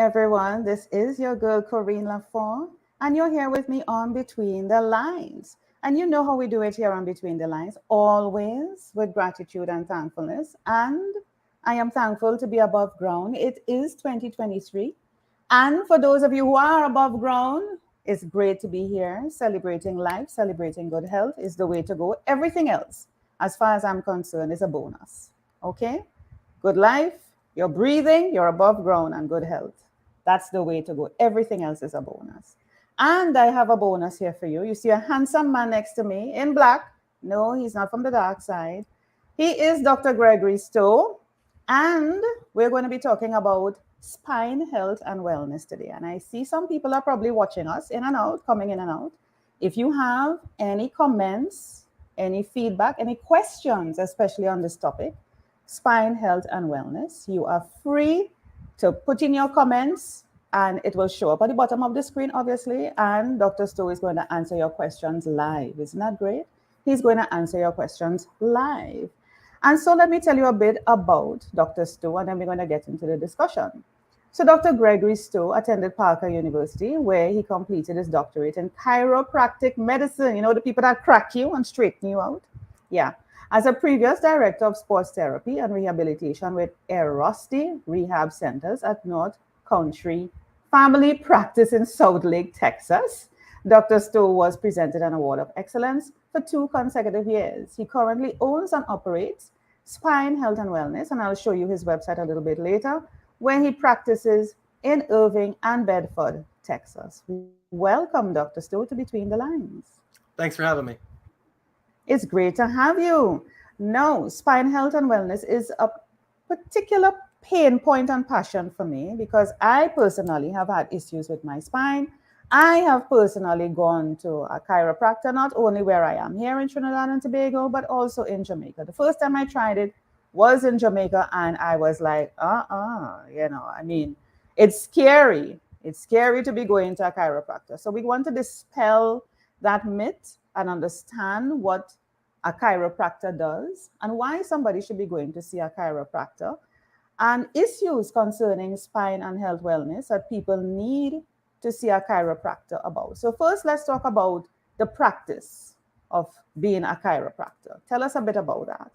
everyone. This is your girl, Corine Lafont, and you're here with me on Between the Lines. And you know how we do it here on Between the Lines, always with gratitude and thankfulness. And I am thankful to be above ground. It is 2023. And for those of you who are above ground, it's great to be here. Celebrating life, celebrating good health is the way to go. Everything else, as far as I'm concerned, is a bonus. Okay? Good life, you're breathing, you're above ground, and good health. That's the way to go. Everything else is a bonus. And I have a bonus here for you. You see a handsome man next to me in black. No, he's not from the dark side. He is Dr. Gregory Stowe. And we're going to be talking about spine health and wellness today. And I see some people are probably watching us in and out, coming in and out. If you have any comments, any feedback, any questions, especially on this topic, spine health and wellness, you are free to put in your comments and it will show up at the bottom of the screen, obviously. And Dr. Stowe is going to answer your questions live. Isn't that great? He's going to answer your questions live. And so let me tell you a bit about Dr. Stowe, and then we're going to get into the discussion. So Dr. Gregory Stowe attended Parker University, where he completed his doctorate in chiropractic medicine. You know, the people that crack you and straighten you out? Yeah. As a previous director of sports therapy and rehabilitation with Airrosti Rehab Centers at North Country Family Practice in Southlake, Texas, Dr. Stowe was presented an award of excellence for 2 consecutive years. He currently owns and operates Spine Health and Wellness, and I'll show you his website a little bit later, where he practices in Irving and Bedford, Texas. Welcome, Dr. Stowe, to Between the Lines. Thanks for having me. It's great to have you. Now, spine health and wellness is a particular pain point and passion for me because I personally have had issues with my spine. I have personally gone to a chiropractor, not only where I am here in Trinidad and Tobago, but also in Jamaica. The first time I tried it was in Jamaica, and I was like, it's scary. It's scary to be going to a chiropractor. So we want to dispel that myth and understand what a chiropractor does and why somebody should be going to see a chiropractor and issues concerning spine and health wellness that people need to see a chiropractor about. So first, let's talk about the practice of being a chiropractor. Tell us a bit about that.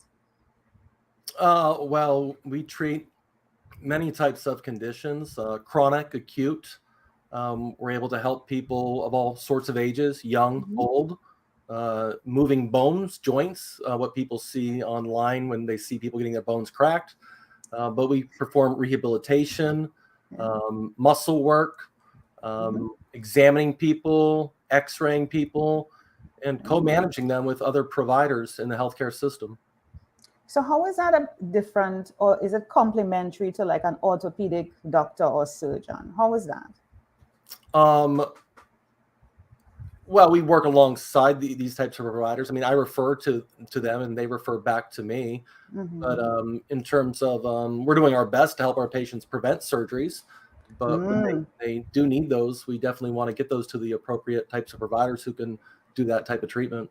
Well, we treat many types of conditions, chronic, acute. We're able to help people of all sorts of ages, young, old, moving bones, joints, what people see online when they see people getting their bones cracked. But we perform rehabilitation, muscle work, examining people, x-raying people, and co-managing them with other providers in the healthcare system. So how is that different, or is it complementary to like an orthopedic doctor or surgeon? How is that? Well, we work alongside these types of providers. I mean, I refer to them and they refer back to me. But in terms of, we're doing our best to help our patients prevent surgeries. But when they do need those, we definitely want to get those to the appropriate types of providers who can do that type of treatment.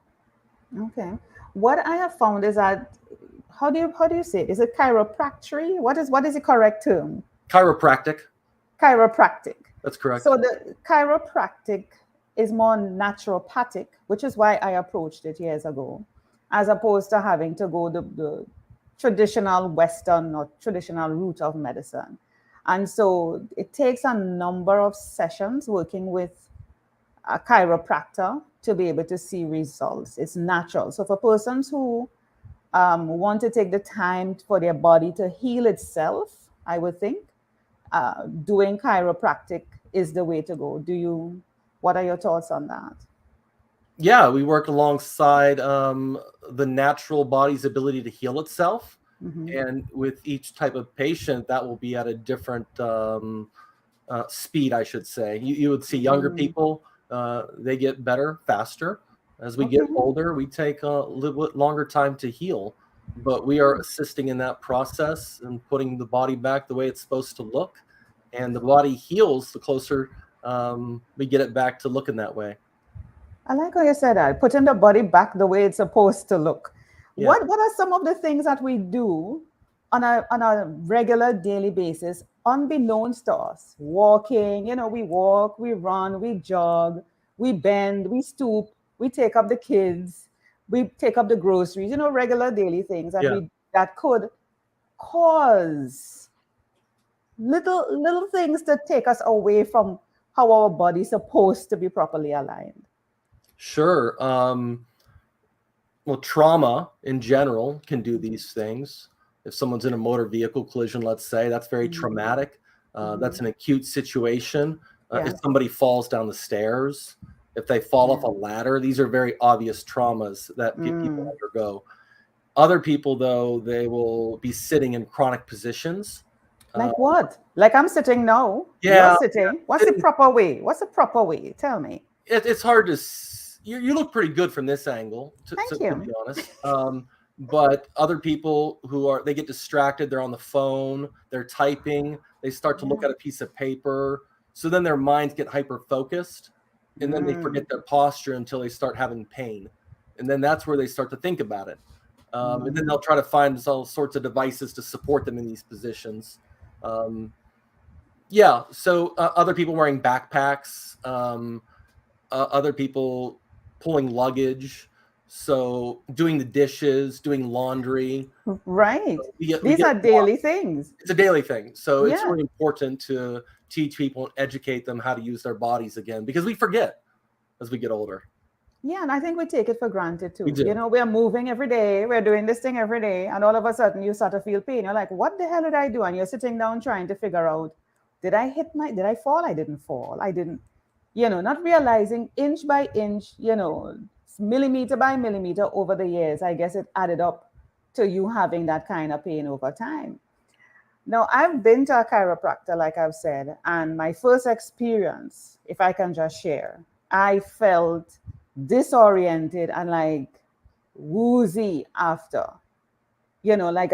Okay. What I have found is that, how do you say it? Is it chiropractic? What is the correct term? Chiropractic. Chiropractic. That's correct. So the chiropractic is more naturopathic, which is why I approached it years ago, as opposed to having to go the traditional Western or traditional route of medicine. And so it takes a number of sessions working with a chiropractor to be able to see results. It's natural. So for persons who want to take the time for their body to heal itself, I would think doing chiropractic is the way to go. What are your thoughts on that? Yeah, we work alongside the natural body's ability to heal itself. And with each type of patient, that will be at a different speed, I should say. You would see younger people, they get better faster. As we get older, we take a little bit longer time to heal. But we are assisting in that process and putting the body back the way it's supposed to look. And the body heals the closer we get it back to looking that way. I like how you said that, putting the body back the way it's supposed to look. Yeah. What are some of the things that we do on a regular daily basis, unbeknownst to us, walking, we walk, we run, we jog, we bend, we stoop, we take up the kids, we take up the groceries, regular daily things Yeah. that could cause little things to take us away from how our body's supposed to be properly aligned. Sure. Well, trauma in general can do these things. If someone's in a motor vehicle collision, let's say, that's very traumatic. That's an acute situation. Yeah. If somebody falls down the stairs, if they fall off a ladder, these are very obvious traumas that people undergo. Other people, though, they will be sitting in chronic positions. Like what? Like I'm sitting now. You're Yeah, sitting. What's the proper way? What's the proper way? Tell me. it's hard to. You look pretty good from this angle, Thank to you. be honest. But other people they get distracted. They're on the phone. They're typing. They start to look at a piece of paper. So then their minds get hyper focused, and then they forget their posture until they start having pain, and then that's where they start to think about it. And then they'll try to find all sorts of devices to support them in these positions. So other people wearing backpacks, other people pulling luggage, so doing the dishes, doing laundry. Right. We These get are daily things. It's a daily thing. So it's Yeah. really important to teach people and educate them how to use their bodies again, because we forget as we get older. Yeah, and I think we take it for granted too. We do. We're moving every day, we're doing this thing every day, and all of a sudden you start to feel pain. You're like, what the hell did I do? And you're sitting down trying to figure out, did I fall? I didn't fall. I didn't, not realizing inch by inch, millimeter by millimeter over the years, I guess it added up to you having that kind of pain over time. Now, I've been to a chiropractor, like I've said, and my first experience, if I can just share, I felt disoriented and like woozy after, like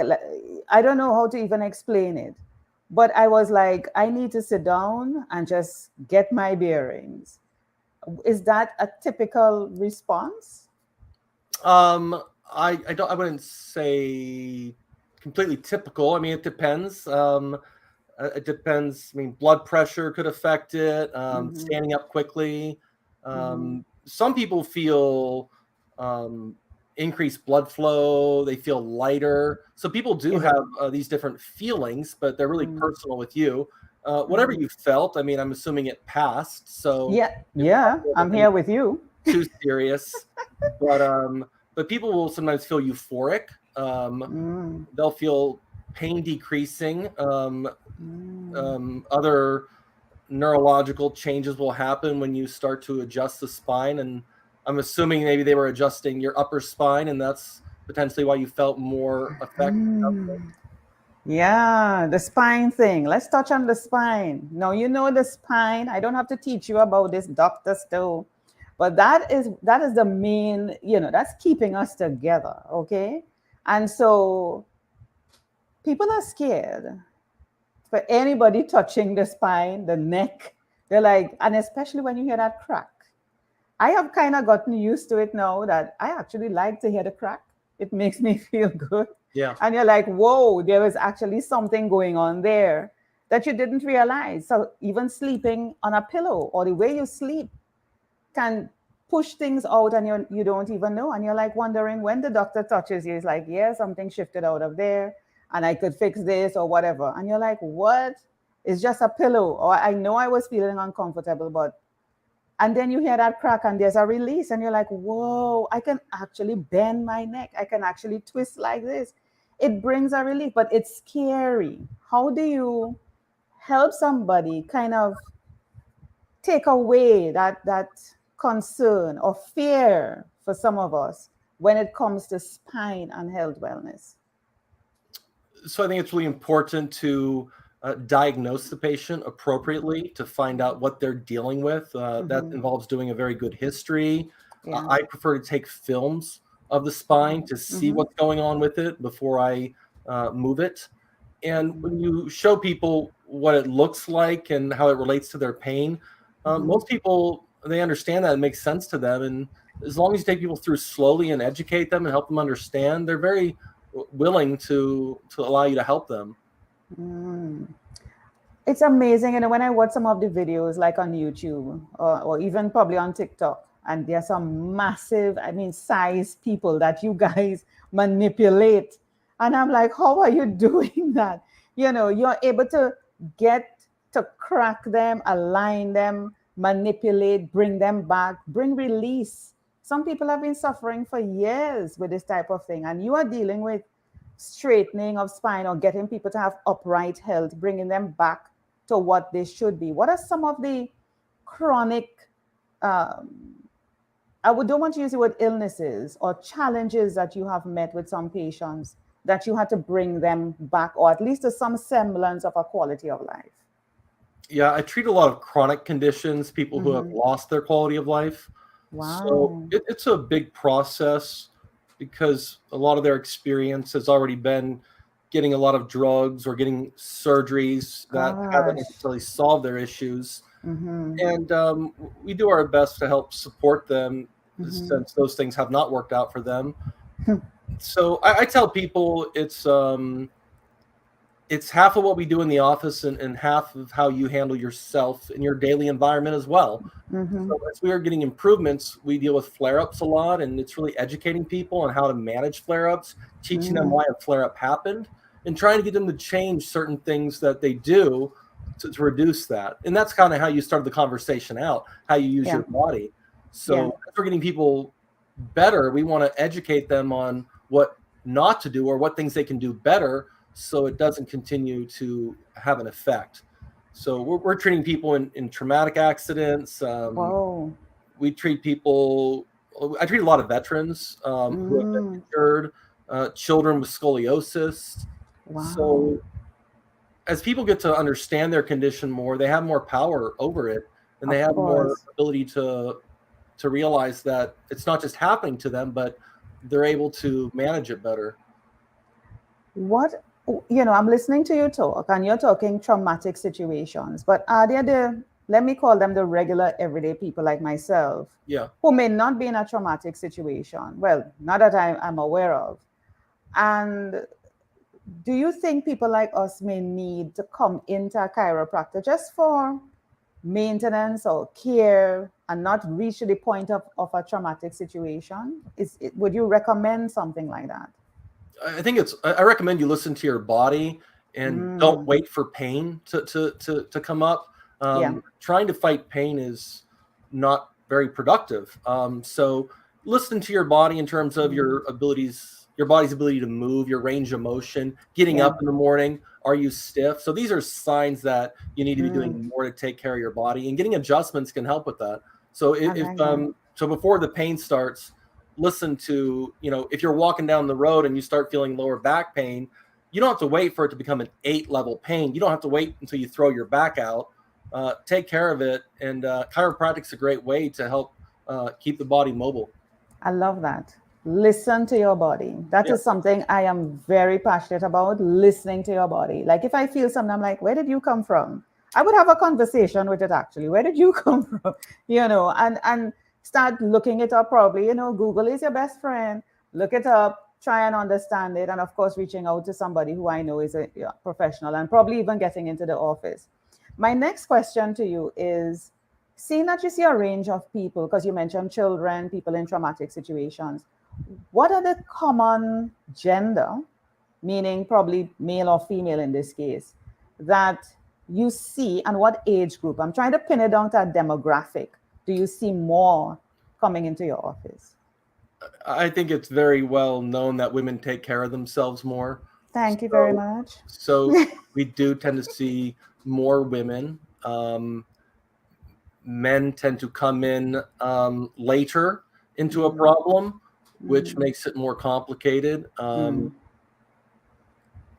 I don't know how to even explain it, but I was like, I need to sit down and just get my bearings. Is that a typical response? I wouldn't say completely typical. I mean, it depends. It depends. I mean, blood pressure could affect it. Standing up quickly. Some people feel increased blood flow. They feel lighter. So people do have these different feelings, but they're really personal with you. Whatever you felt, I mean, I'm assuming it passed. So yeah, I'm here with you. Too serious, but people will sometimes feel euphoric. They'll feel pain decreasing. Other neurological changes will happen when you start to adjust the spine, and I'm assuming maybe they were adjusting your upper spine, and that's potentially why you felt more effective. Yeah, the spine thing. Let's touch on the spine. Now, the spine. I don't have to teach you about this, Dr. Stowe, but that is the main, that's keeping us together, okay? And so people are scared for anybody touching the spine, the neck. They're like, and especially when you hear that crack. I have kind of gotten used to it now that I actually like to hear the crack. It makes me feel good. Yeah. And you're like, whoa, there is actually something going on there that you didn't realize. So even sleeping on a pillow or the way you sleep can push things out and you don't even know. And you're like wondering when the doctor touches you, it's like, yeah, something shifted out of there and I could fix this or whatever. And you're like, what? It's just a pillow. Or I know I was feeling uncomfortable, but, and then you hear that crack and there's a release and you're like, whoa, I can actually bend my neck. I can actually twist like this. It brings a relief, but it's scary. How do you help somebody kind of take away that concern or fear for some of us when it comes to spine and health wellness? So I think it's really important to diagnose the patient appropriately to find out what they're dealing with. That involves doing a very good history. I prefer to take films of the spine to see what's going on with it before I move it. And when you show people what it looks like and how it relates to their pain, most people, they understand that. It makes sense to them. And as long as you take people through slowly and educate them and help them understand, they're very willing to allow you to help them. Mm. It's amazing, when I watch some of the videos like on YouTube or even probably on TikTok, and there's some massive, size people that you guys manipulate. And I'm like, how are you doing that? You're able to get to crack them, align them, manipulate, bring them back, bring release. Some people have been suffering for years with this type of thing, and you are dealing with straightening of spine or getting people to have upright health, bringing them back to what they should be. What are some of the chronic, um, don't want to use the word illnesses or challenges that you have met with some patients that you had to bring them back, or at least to some semblance of a quality of life? Yeah, I treat a lot of chronic conditions, people who have lost their quality of life. So Wow. it's a big process because a lot of their experience has already been getting a lot of drugs or getting surgeries that haven't Gosh. necessarily solved their issues. Mm-hmm. And we do our best to help support them Mm-hmm. since those things have not worked out for them. So I tell people it's half of what we do in the office and half of how you handle yourself in your daily environment as well. Mm-hmm. So as we are getting improvements, we deal with flare-ups a lot, and it's really educating people on how to manage flare-ups, teaching them why a flare-up happened, and trying to get them to change certain things that they do to reduce that. And that's kind of how you started the conversation out, how you use Yeah. your body. Yeah. So as we're getting people better, we want to educate them on what not to do or what things they can do better so it doesn't continue to have an effect. So we're treating people in traumatic accidents. Wow. We treat people. I treat a lot of veterans who have been Mm. injured, children with scoliosis. Wow. So as people get to understand their condition more, they have more power over it, and they Of have more course. ability to realize that it's not just happening to them, but they're able to manage it better. What, I'm listening to you talk, and you're talking traumatic situations, but are there let me call them the regular everyday people like myself, Yeah. who may not be in a traumatic situation? Well, not that I'm aware of. And do you think people like us may need to come into a chiropractor just for maintenance or care and not reach to the point of a traumatic situation? Would you recommend something like that? I think I recommend you listen to your body and don't Mm, wait for pain to come up. yeah, Trying to fight pain is not very productive. So listen to your body in terms of your abilities, your body's ability to move, your range of motion, getting yeah. up in the morning. Are you stiff? So these are signs that you need to be Mm, doing more to take care of your body, and getting adjustments can help with that. So I if like that. so before the pain starts, listen to, if you're walking down the road and you start feeling lower back pain, you don't have to wait for it to become an 8-level pain. You don't have to wait until you throw your back out. Take care of it. And chiropractic's a great way to help keep the body mobile. I love that. Listen to your body. That Yeah. is something I am very passionate about, listening to your body. Like if I feel something, I'm like, where did you come from? I would have a conversation with it actually. Where did you come from? And start looking it up probably. Google is your best friend. Look it up, try and understand it. And of course, reaching out to somebody who I know is a professional and probably even getting into the office. My next question to you is, seeing that you see a range of people, because you mentioned children, people in traumatic situations, what are the common gender, meaning probably male or female in this case, that you see, and what age group? I'm trying to pin it down to a demographic. Do you see more coming into your office? I think it's very well known that women take care of themselves more. Thank you very So, much. so we do tend to see more women. Men tend to come in later into a problem, which Mm, makes it more complicated. mm.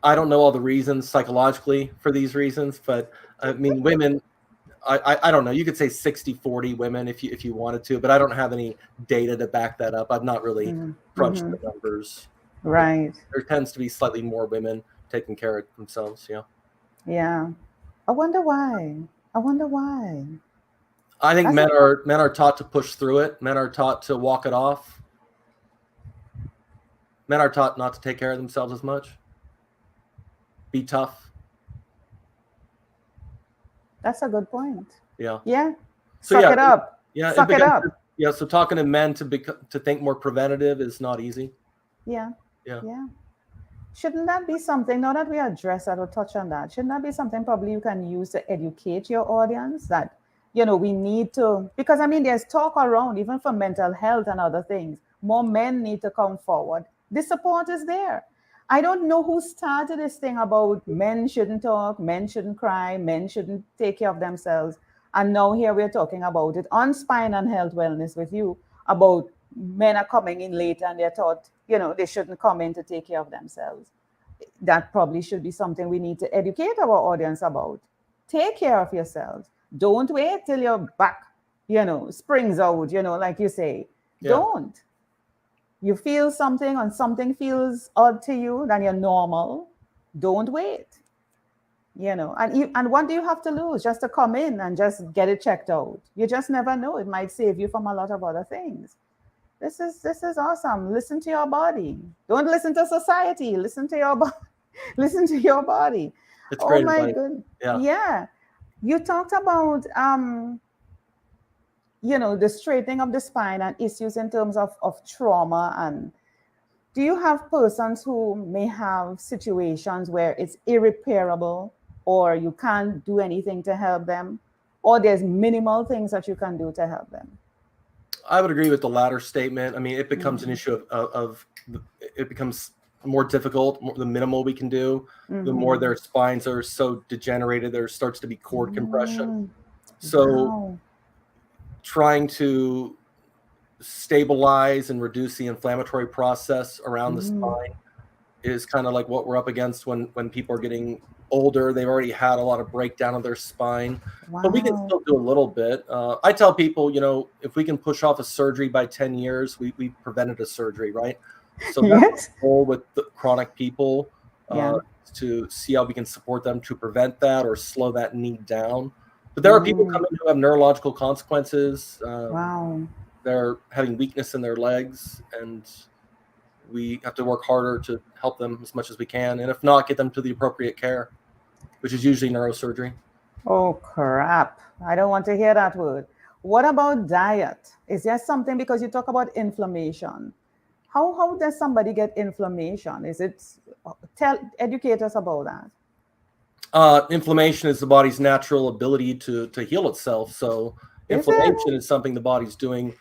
I don't know all the reasons psychologically for these reasons, but I mean, women, I don't know. You could say 60-40 women if you wanted to, but I don't have any data to back that up. I've not really crunched the numbers. But Right. there tends to be slightly more women taking care of themselves. Yeah. Yeah. I wonder why. I wonder why. I think That's a, men are taught to push through it. Men are taught to walk it off. Men are taught not to take care of themselves as much. Be tough. That's a good point. Yeah. Yeah. So Suck yeah, it up. yeah. Suck it up. Yeah. So talking to men to think more preventative is not easy. Yeah. Yeah. Yeah. Shouldn't that be something, now that we address that or touch on that, shouldn't that be something probably you can use to educate your audience that, we need to, because I mean, there's talk around, even for mental health and other things. More men need to come forward. The support is there. I don't know who started this thing about men shouldn't talk, men shouldn't cry, men shouldn't take care of themselves. And now here we're talking about it on Spine and Health Wellness with you about men are coming in later and they're taught, they shouldn't come in to take care of themselves. That probably should be something we need to educate our audience about. Take care of yourselves. Don't wait till your back, springs out, like you say. Yeah. Don't. You feel something and something feels odd to you, then you're normal. Don't wait. And what do you have to lose just to come in and just get it checked out? You just never know. It might save you from a lot of other things. This is awesome. Listen to your body. Don't listen to society. Listen to your body. Listen to your body. It's great. Oh my goodness. Yeah. You talked about the straightening of the spine and issues in terms of trauma. And do you have persons who may have situations where it's irreparable or you can't do anything to help them, or there's minimal things that you can do to help them? I would agree with the latter statement. I mean, it becomes an issue of it becomes more difficult. The minimal we can do, the more their spines are so degenerated, there starts to be cord compression. So trying to stabilize and reduce the inflammatory process around the spine is kind of like what we're up against when people are getting older. They've already had a lot of breakdown of their spine, but we can still do a little bit. I tell people, if we can push off a surgery by 10 years, we prevented a surgery, right? So that's the goal with the chronic people, to see how we can support them to prevent that or slow that need down. But there are people coming who have neurological consequences. They're having weakness in their legs, and we have to work harder to help them as much as we can. And if not, get them to the appropriate care, which is usually neurosurgery. Oh, crap. I don't want to hear that word. What about diet? Is there something, because you talk about inflammation? How does somebody get inflammation? Educate us about that. Inflammation is the body's natural ability to heal itself. So inflammation is something the body's doing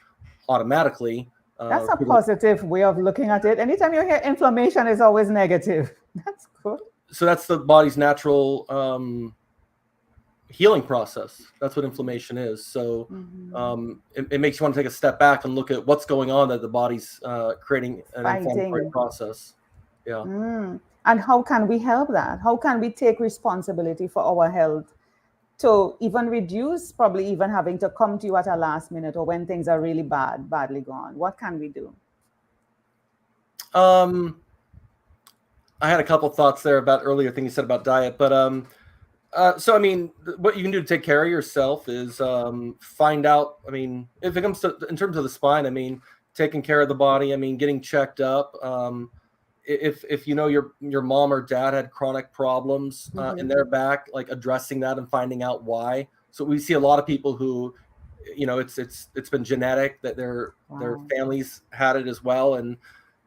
automatically. That's a positive way of looking at it. Anytime you hear inflammation, is always negative. That's good. So that's the body's natural healing process. That's what inflammation is. So it makes you want to take a step back and look at what's going on, that the body's creating an inflammatory process. Yeah. And how can we help that? How can we take responsibility for our health to even reduce probably even having to come to you at a last minute or when things are really badly gone? What can we do? I had a couple thoughts there about earlier thing you said about diet, but so I mean, what you can do to take care of yourself is find out. I mean, if it comes to in terms of the spine, I mean, taking care of the body. I mean, getting checked up. If your mom or dad had chronic problems in their back, like addressing that and finding out why. So we see a lot of people who, it's been genetic, that their families had it as well, and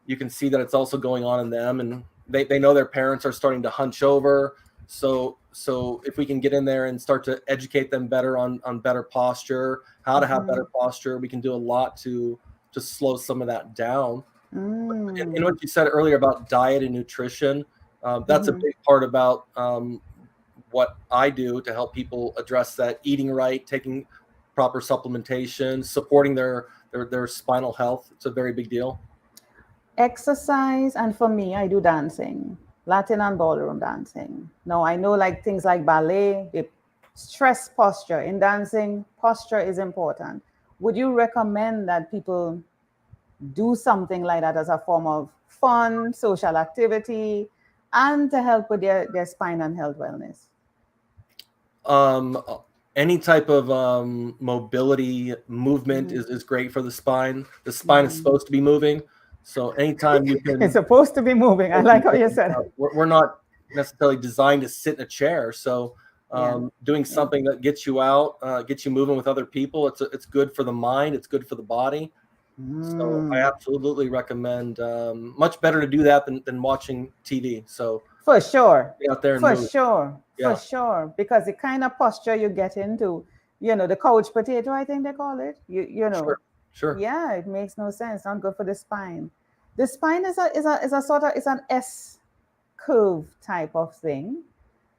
you can see that it's also going on in them, and they know their parents are starting to hunch over. So if we can get in there and start to educate them better on better posture, how to have better posture, we can do a lot to slow some of that down. And what you said earlier about diet and nutrition, that's a big part about what I do to help people address that. Eating right, taking proper supplementation, supporting their spinal health. It's a very big deal. Exercise, and for me, I do dancing, Latin and ballroom dancing. Now, I know like things like ballet, they stress posture. In dancing, posture is important. Would you recommend that people do something like that as a form of fun, social activity, and to help with their spine and health wellness? Any type of mobility movement is great for the spine. The spine is supposed to be moving. So anytime you can, It's supposed to be moving. I like how you said it. we're not necessarily designed to sit in a chair. So doing something that gets you out, gets you moving with other people, it's good for the mind, it's good for the body. So I absolutely recommend, much better to do that than watching TV. So For sure. get out there and For move. sure. Yeah. For sure. Because the kind of posture you get into, the couch potato, I think they call it. You know. Sure. Yeah, it makes no sense. Not good for the spine. The spine is a sort of, it's an S curve type of thing.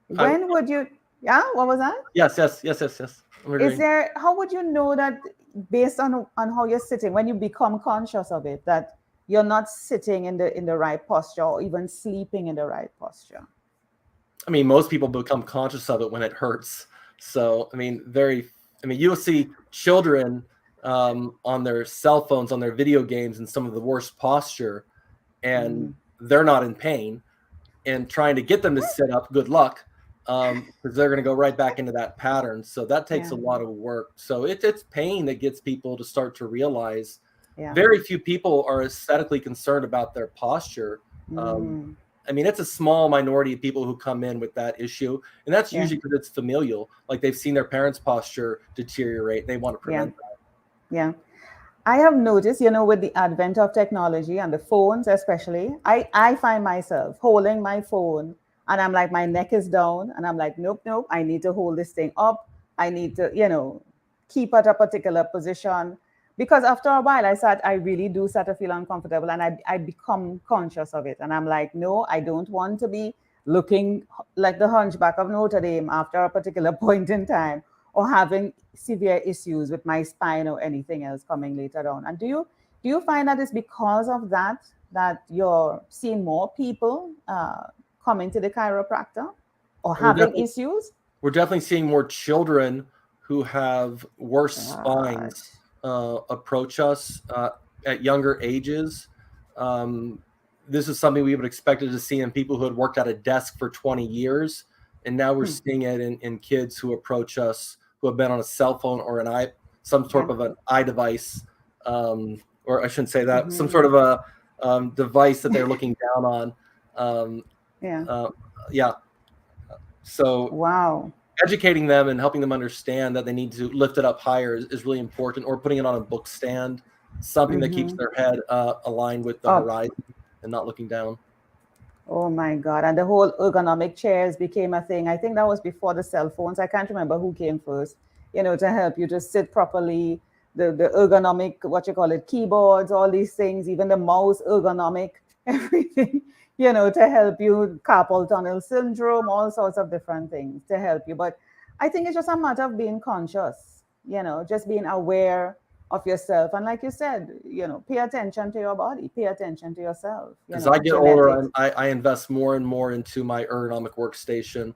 When would you, what was that? Yes. Is there, how would you know that based on how you're sitting, when you become conscious of it, that you're not sitting in the right posture or even sleeping in the right posture? I mean, most people become conscious of it when it hurts. So, I mean, you'll see children on their cell phones, on their video games, in some of the worst posture, and they're not in pain. And trying to get them to sit up, good luck, because they're going to go right back into that pattern. So that takes a lot of work. So it's pain that gets people to start to realize. Very few people are aesthetically concerned about their posture. I mean, it's a small minority of people who come in with that issue, and that's usually because it's familial. Like they've seen their parents' posture deteriorate. They want to prevent that. Yeah. I have noticed, with the advent of technology and the phones especially, I find myself holding my phone and I'm like, my neck is down and I'm like, nope, I need to hold this thing up. I need to, keep at a particular position. Because after a while, I really do start to feel uncomfortable and I become conscious of it. And I'm like, no, I don't want to be looking like the Hunchback of Notre Dame after a particular point in time, or having severe issues with my spine or anything else coming later on. And do you find that it's because of that you're seeing more people coming to the chiropractor or having issues? We're definitely seeing more children who have worse spines approach us at younger ages. This is something we would have expected to see in people who had worked at a desk for 20 years. And now we're seeing it in kids who approach us who have been on a cell phone or some sort of an eye device, or I shouldn't say that, some sort of a device that they're looking down on. So wow. Educating them and helping them understand that they need to lift it up higher is really important, or putting it on a book stand, something that keeps their head aligned with the horizon and not looking down. Oh my God. And the whole ergonomic chairs became a thing. I think that was before the cell phones. I can't remember who came first, to help you to sit properly. The ergonomic, keyboards, all these things, even the mouse ergonomic, everything, to help you, carpal tunnel syndrome, all sorts of different things to help you. But I think it's just a matter of being conscious, just being aware of yourself. And like you said, pay attention to your body, pay attention to yourself. As I get older, I invest more and more into my ergonomic workstation,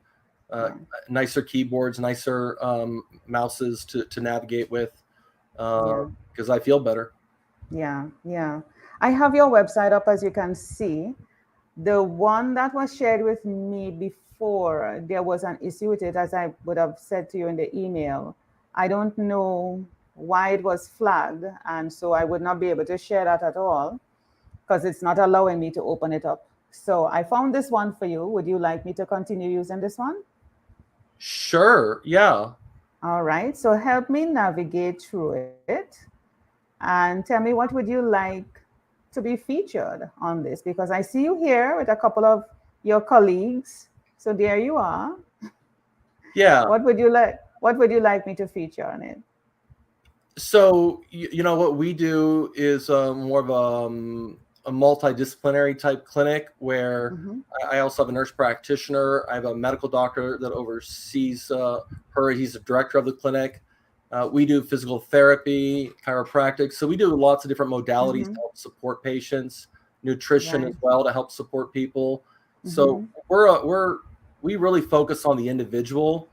nicer keyboards, nicer mouses to navigate with, because I feel better. Yeah. I have your website up, as you can see. The one that was shared with me before, there was an issue with it, as I would have said to you in the email. I don't know why it was flagged, and so I would not be able to share that at all because it's not allowing me to open it up. So I found this one for you. Would you like me to continue using this one? Sure. Yeah. All right. So help me navigate through it and tell me, what would you like to be featured on this? Because I see you here with a couple of your colleagues. So there you are. Yeah. What would you like me to feature on it? So, what we do is more of a multidisciplinary type clinic where I also have a nurse practitioner. I have a medical doctor that oversees her. He's the director of the clinic. We do physical therapy, chiropractic. So we do lots of different modalities to help support patients, nutrition as well to help support people. So we really focus on the individual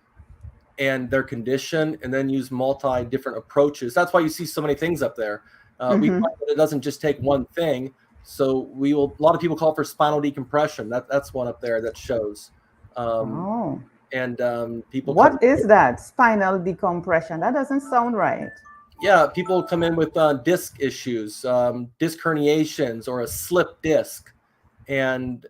and their condition, and then use different approaches. That's why you see so many things up there. We find that it doesn't just take one thing. So a lot of people call for spinal decompression. That's one up there that shows. And people. What is that? Spinal decompression? That doesn't sound right. Yeah, people come in with disc issues, disc herniations, or a slip disc, and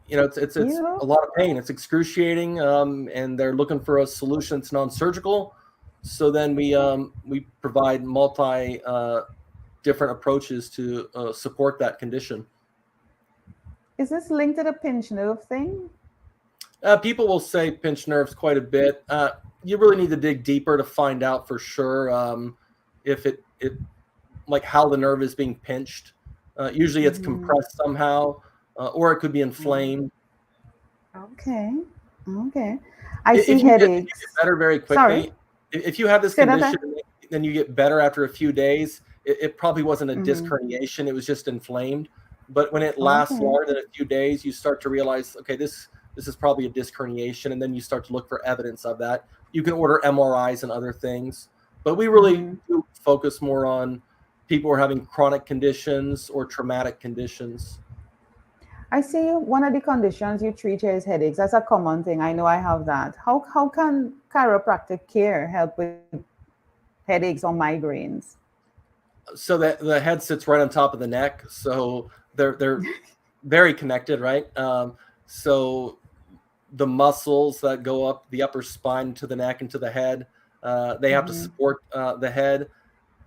it's Yeah. a lot of pain. It's excruciating, and they're looking for a solution that's non-surgical. So then we provide multi different approaches to support that condition. Is this linked to the pinch nerve thing? People will say pinched nerves quite a bit. You really need to dig deeper to find out for sure if it like how the nerve is being pinched. Usually it's Mm-hmm. compressed somehow, or it could be inflamed. Okay. Okay. I see If you get headaches. better very Sorry. quickly, if you have this Say that. condition, then you get better after a few days. It probably wasn't a disc Mm-hmm. herniation; it was just inflamed. But when it lasts Okay. longer than a few days, you start to realize, okay, this is probably a disc herniation, and then you start to look for evidence of that. You can order MRIs and other things, but we really Mm-hmm. do focus more on people who are having chronic conditions or traumatic conditions. I see one of the conditions you treat here is headaches. That's a common thing. I know I have that. How can chiropractic care help with headaches or migraines? So that the head sits right on top of the neck, so they're very connected, right? So the muscles that go up the upper spine to the neck and to the head, they have to Mm-hmm. support the head,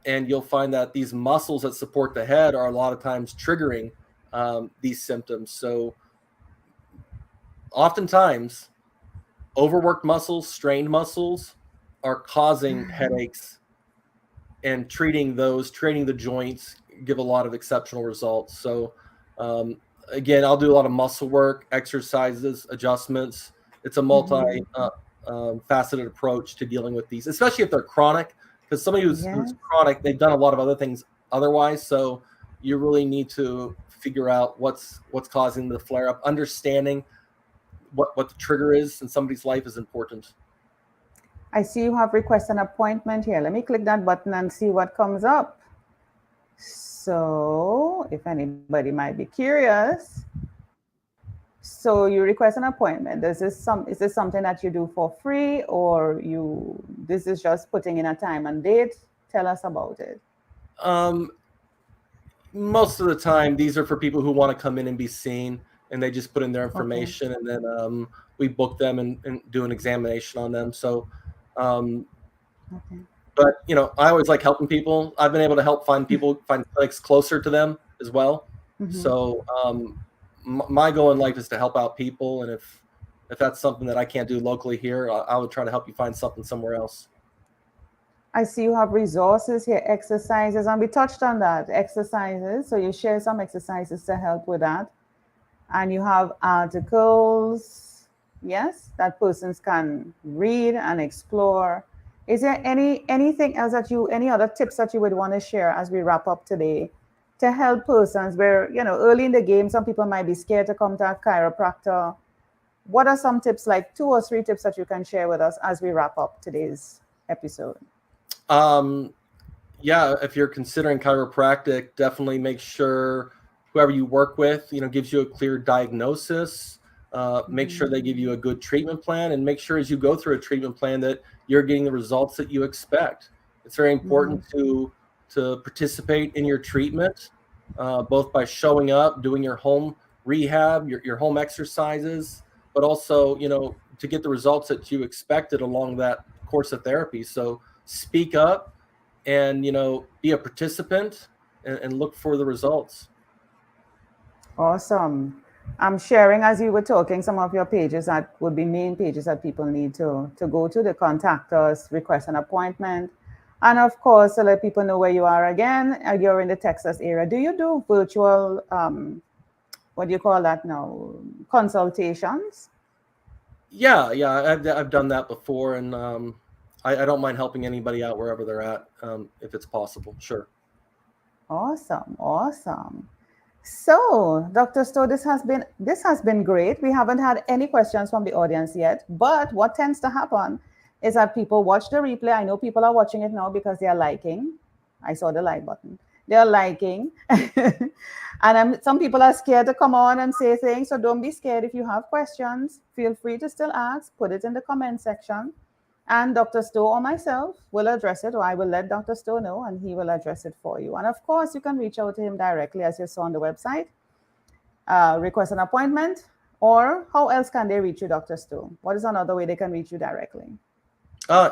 and you'll find that these muscles that support the head are a lot of times triggering these symptoms. So oftentimes, overworked muscles, strained muscles, are causing headaches, and treating the joints give a lot of exceptional results. So um, again, I'll do a lot of muscle work, exercises, adjustments. It's a multi Mm-hmm. faceted approach to dealing with these, especially if they're chronic, because somebody who's Yes. chronic, they've done a lot of other things otherwise. So you really need to figure out what's causing the flare up. Understanding what the trigger is in somebody's life is important. I see you have request an appointment here. Let me click that button and see what comes up. So, if anybody might be curious, so you request an appointment. Is this something that you do for free, or this is just putting in a time and date? Tell us about it. Um, Most of the time, these are for people who want to come in and be seen, and they just put in their Okay. information, and then we book them and do an examination on them. So, um, Okay. but I always like helping people. I've been able to help people find clinics closer to them as well. Mm-hmm. So, my goal in life is to help out people, and if that's something that I can't do locally here, I would try to help you find something somewhere else. I see you have resources here, exercises, and we touched on that exercises. So you share some exercises to help with that. And you have articles, yes, that persons can read and explore. Is there anything else any other tips that you would want to share as we wrap up today to help persons where, early in the game, some people might be scared to come to a chiropractor? What are some tips, like 2 or 3 tips that you can share with us as we wrap up today's episode? Um, yeah, if you're considering chiropractic, definitely make sure whoever you work with, gives you a clear diagnosis. Make sure they give you a good treatment plan, and make sure as you go through a treatment plan that you're getting the results that you expect. It's very important to participate in your treatment, both by showing up, doing your home rehab, your home exercises, but also, to get the results that you expected along that course of therapy. So speak up and be a participant, and look for the results. Awesome. I'm sharing as you were talking some of your pages that would be main pages that people need to go to contact us, request an appointment. And of course, to let people know where you are again, you're in the Texas area. Do you do virtual, what do you call that now, consultations? Yeah, I've done that before, and I don't mind helping anybody out wherever they're at, if it's possible. Sure. Awesome, awesome. So, Dr. Stowe, this has been great. We haven't had any questions from the audience yet, but what tends to happen is that people watch the replay. I know people are watching it now because they are liking. I saw the like button. They are liking, and some people are scared to come on and say things. So don't be scared. If you have questions, feel free to still ask. Put it in the comment section. And Dr. Stowe or myself will address it, or I will let Dr. Stowe know, and he will address it for you. And of course, you can reach out to him directly, as you saw on the website, request an appointment, or how else can they reach you, Dr. Stowe? What is another way they can reach you directly?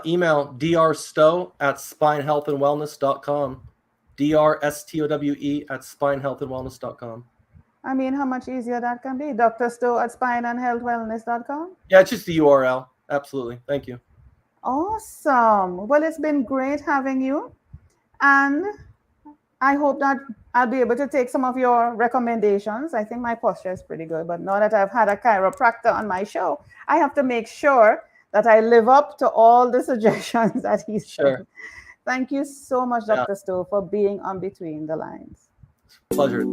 Email drstowe@spinehealthandwellness.com. drstowe@spinehealthandwellness.com. I mean, how much easier that can be? Dr. Stowe at spineandhealthwellness.com. Yeah, it's just the URL. Absolutely. Thank you. Awesome. Well, it's been great having you. And I hope that I'll be able to take some of your recommendations. I think my posture is pretty good, but now that I've had a chiropractor on my show, I have to make sure that I live up to all the suggestions that he said. Thank you so much, Dr. Stowe, for being on Between the Lines. Pleasure.